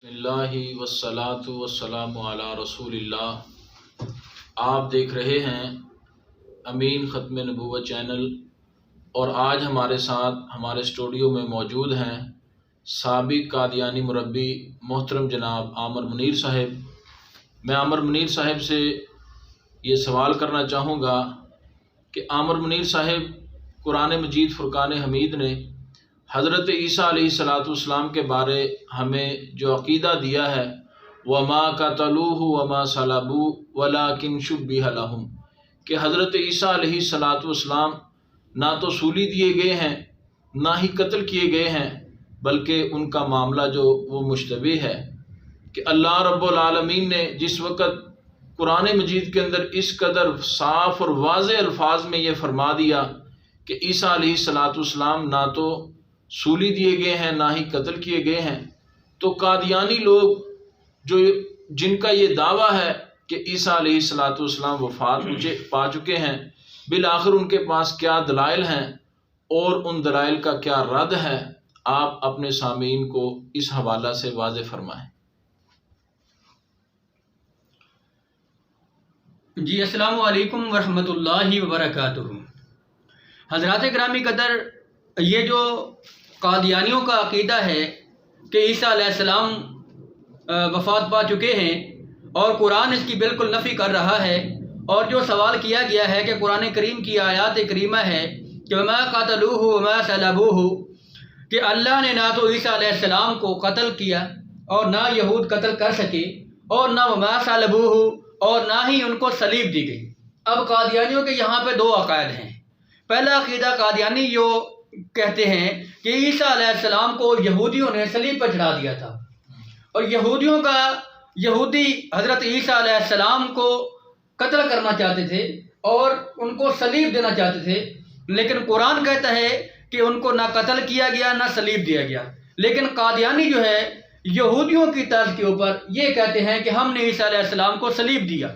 بسم اللہ والصلاۃ والسلام علی رسول اللہ۔ آپ دیکھ رہے ہیں امین ختم نبوت چینل، اور آج ہمارے ساتھ ہمارے اسٹوڈیو میں موجود ہیں سابق قادیانی مربی محترم جناب عامر منیر صاحب۔ میں عامر منیر صاحب سے یہ سوال کرنا چاہوں گا کہ عامر منیر صاحب، قرآن مجید فرقان حمید نے حضرت عیسیٰ علیہ السلام کے بارے ہمیں جو عقیدہ دیا ہے، وَمَا قَتَلُوهُ وَمَا صَلَبُوهُ وَلَٰكِن شُبِّهَ لَهُمْ، کہ حضرت عیسیٰ علیہ السلام نہ تو سولی دیے گئے ہیں نہ ہی قتل کیے گئے ہیں، بلکہ ان کا معاملہ جو وہ مشتبہ ہے کہ اللہ رب العالمین نے جس وقت قرآن مجید کے اندر اس قدر صاف اور واضح الفاظ میں یہ فرما دیا کہ عیسیٰ علیہ السلام نہ تو سولی دیے گئے ہیں نہ ہی قتل کیے گئے ہیں، تو قادیانی لوگ جن کا یہ دعویٰ ہے کہ عیسیٰ علیہ السلام وفات پا چکے ہیں، بالآخر ان کے پاس کیا دلائل ہیں اور ان دلائل کا کیا رد ہے، آپ اپنے سامعین کو اس حوالہ سے واضح فرمائیں۔ جی، السلام علیکم ورحمۃ اللہ وبرکاتہ۔ حضرات گرامی قدر، یہ جو قادیانیوں کا عقیدہ ہے کہ عیسیٰ علیہ السلام وفات پا چکے ہیں اور قرآن اس کی بالکل نفی کر رہا ہے، اور جو سوال کیا گیا ہے کہ قرآن کریم کی آیات کریمہ ہے کہ وَمَا قَتَلُوهُ وَمَا صَلَبُوهُ، کہ اللہ نے نہ تو عیسیٰ علیہ السلام کو قتل کیا اور نہ یہود قتل کر سکے، اور نہ وَمَا صَلَبُوهُ، اور نہ ہی ان کو صلیب دی گئی۔ اب قادیانیوں کے یہاں پہ دو عقائد ہیں۔ پہلا عقیدہ قادیانی جو کہتے ہیں کہ عیسیٰ علیہ السلام کو یہودیوں نے صلیب پر چڑھا دیا تھا، اور یہودی حضرت عیسیٰ علیہ السلام کو قتل کرنا چاہتے تھے اور ان کو صلیب دینا چاہتے تھے، لیکن قرآن کہتا ہے کہ ان کو نہ قتل کیا گیا نہ صلیب دیا گیا۔ لیکن قادیانی جو ہے یہودیوں کی طرز کے اوپر یہ کہتے ہیں کہ ہم نے عیسیٰ علیہ السلام کو صلیب دیا،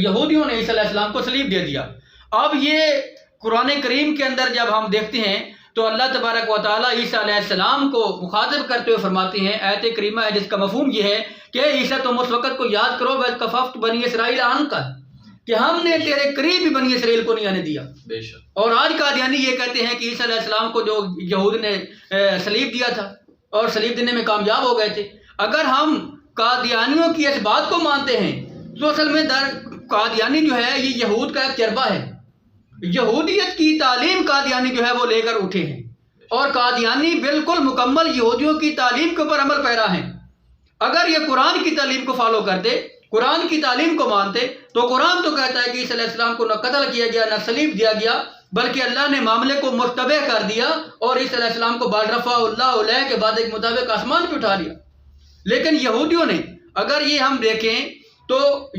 یہودیوں نے عیسیٰ علیہ السلام کو صلیب دے دیا۔ اب یہ قرآن کریم کے اندر جب ہم دیکھتے ہیں تو اللہ تبارک و تعالیٰ عیسیٰ علیہ السلام کو مخاطب کرتے ہوئے فرماتے ہیں، آیت کریمہ ہے جس کا مفہوم یہ ہے کہ عیسیٰ تم اس وقت کو یاد کرو وَإِذْ كَفَفْتُ بَنِي إِسْرَائِيلَ عَنْكَ، کہ ہم نے تیرے قریب بھی بنی اسرائیل کو نہیں آنے دیا۔ بے شک۔ اور آج قادیانی یہ کہتے ہیں کہ عیسیٰ علیہ السلام کو جو یہود نے صلیب دیا تھا اور صلیب دینے میں کامیاب ہو گئے تھے۔ اگر ہم قادیانیوں کی اس بات کو مانتے ہیں تو اصل میں قادیانی جو ہے یہ یہود کا ایک چربہ ہے۔ یہودیت کی تعلیم قادیانی جو ہے وہ لے کر اٹھے ہیں، اور قادیانی بالکل مکمل یہودیوں کی تعلیم کے اوپر عمل پیرا ہیں۔ اگر یہ قرآن کی تعلیم کو فالو کرتے، قرآن کی تعلیم کو مانتے، تو قرآن تو کہتا ہے کہ عیسیٰ علیہ السلام کو نہ قتل کیا گیا نہ صلیب دیا گیا، بلکہ اللہ نے معاملے کو مشتبہ کر دیا اور عیسیٰ علیہ السلام کو بعد رفع اللہ علیہ کے بعد ایک مطابق آسمان پہ اٹھا لیا۔ لیکن یہودیوں نے، اگر یہ ہم دیکھیں تو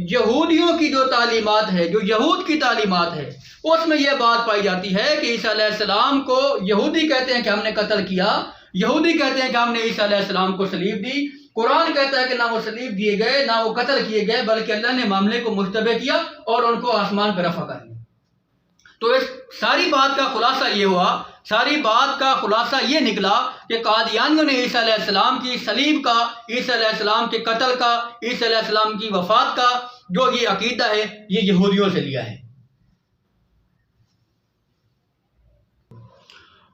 یہودیوں کی جو تعلیمات ہے، جو یہود کی تعلیمات ہے، اس میں یہ بات پائی جاتی ہے کہ عیسیٰ علیہ السلام کو یہودی کہتے ہیں کہ ہم نے قتل کیا، یہودی کہتے ہیں کہ ہم نے عیسیٰ علیہ السلام کو صلیب دی۔ قرآن کہتا ہے کہ نہ وہ صلیب دیے گئے نہ وہ قتل کیے گئے، بلکہ اللہ نے معاملے کو مشتبہ کیا اور ان کو آسمان پہ رفع کر لیا۔ تو اس ساری بات کا خلاصہ یہ ہوا، ساری بات کا خلاصہ یہ نکلا کہ قادیانیوں نے عیسیٰ علیہ السلام کی صلیب کا، عیسیٰ علیہ السلام کے قتل کا، عیسیٰ علیہ السلام کی وفات کا جو یہ عقیدہ ہے یہ یہودیوں سے لیا ہے۔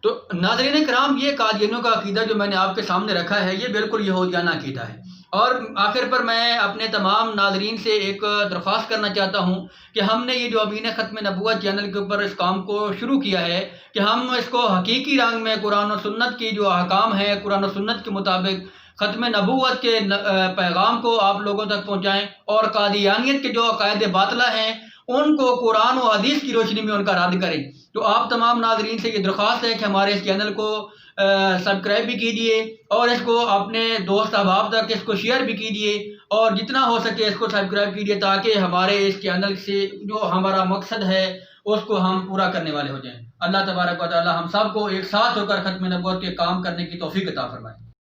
تو ناظرین کرام، یہ قادیانیوں کا عقیدہ جو میں نے آپ کے سامنے رکھا ہے یہ بالکل یہودیانہ عقیدہ ہے۔ اور آخر پر میں اپنے تمام ناظرین سے ایک درخواست کرنا چاہتا ہوں کہ ہم نے یہ جو امین ختم نبوت چینل کے اوپر اس کام کو شروع کیا ہے کہ ہم اس کو حقیقی رنگ میں قرآن و سنت کی جو احکام ہے، قرآن و سنت کے مطابق ختم نبوت کے پیغام کو آپ لوگوں تک پہنچائیں، اور قادیانیت کے جو عقائد باطلہ ہیں ان کو قرآن و حدیث کی روشنی میں ان کا رد کریں۔ تو آپ تمام ناظرین سے یہ درخواست ہے کہ ہمارے اس چینل کو سبسکرائب بھی کیجیے، اور اس کو اپنے دوست احباب تک اس کو شیئر بھی کیجیے، اور جتنا ہو سکے اس کو سبسکرائب کیجیے تاکہ ہمارے اس چینل سے جو ہمارا مقصد ہے اس کو ہم پورا کرنے والے ہو جائیں۔ اللہ تبارک و تعالی ہم سب کو ایک ساتھ ہو کر ختم نبوت کے کام کرنے کی توفیق عطا فرمائے۔